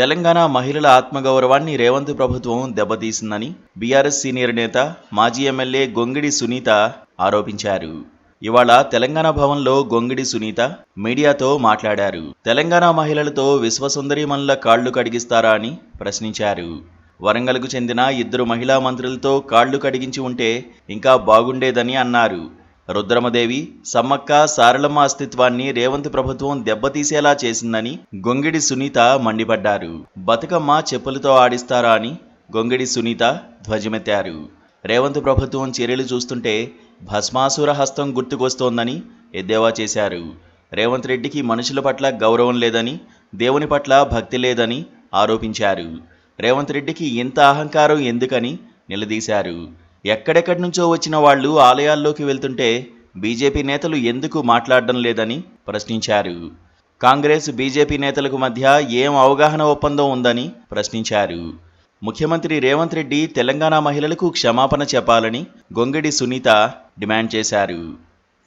తెలంగాణ మహిళల ఆత్మగౌరవాన్ని రేవంత్ ప్రభుత్వం దెబ్బతీసిందని బీఆర్ఎస్ సీనియర్ నేత మాజీ ఎమ్మెల్యే గొంగిడి సునీత ఆరోపించారు. ఇవాళ తెలంగాణ భవన్లో గొంగిడి సునీత మీడియాతో మాట్లాడారు. తెలంగాణ మహిళలతో విశ్వసుందరీమణుల కాళ్లు కడిగిస్తారా అని ప్రశ్నించారు. వరంగల్కు చెందిన 2 మహిళా మంత్రులతో కాళ్లు కడిగించి ఉంటే ఇంకా బాగుండేదని అన్నారు. రుద్రమదేవి, సమ్మక్క, సారలమ్మ అస్తిత్వాన్ని రేవంత్ ప్రభుత్వం దెబ్బతీసేలా చేసిందని గొంగిడి సునీత మండిపడ్డారు. బతుకమ్మ చెప్పులతో ఆడిస్తారా అని గొంగిడి సునీత ధ్వజమెత్తారు. రేవంత్ ప్రభుత్వం చర్యలు చూస్తుంటే భస్మాసుర హస్తం గుర్తుకొస్తోందని ఎద్దేవా చేశారు. రేవంత్ రెడ్డికి మనుషుల పట్ల గౌరవం లేదని, దేవుని పట్ల భక్తి లేదని ఆరోపించారు. రేవంత్ రెడ్డికి ఇంత అహంకారం ఎందుకని నిలదీశారు. ఎక్కడెక్కడి నుంచో వచ్చిన వాళ్లు ఆలయాల్లోకి వెళ్తుంటే బీజేపీ నేతలు ఎందుకు మాట్లాడడం లేదని ప్రశ్నించారు. కాంగ్రెస్, బీజేపీ నేతలకు మధ్య ఏం అవగాహన ఒప్పందం ఉందని ప్రశ్నించారు. ముఖ్యమంత్రి రేవంత్ రెడ్డి తెలంగాణ మహిళలకు క్షమాపణ చెప్పాలని గొంగిడి సునీత డిమాండ్ చేశారు.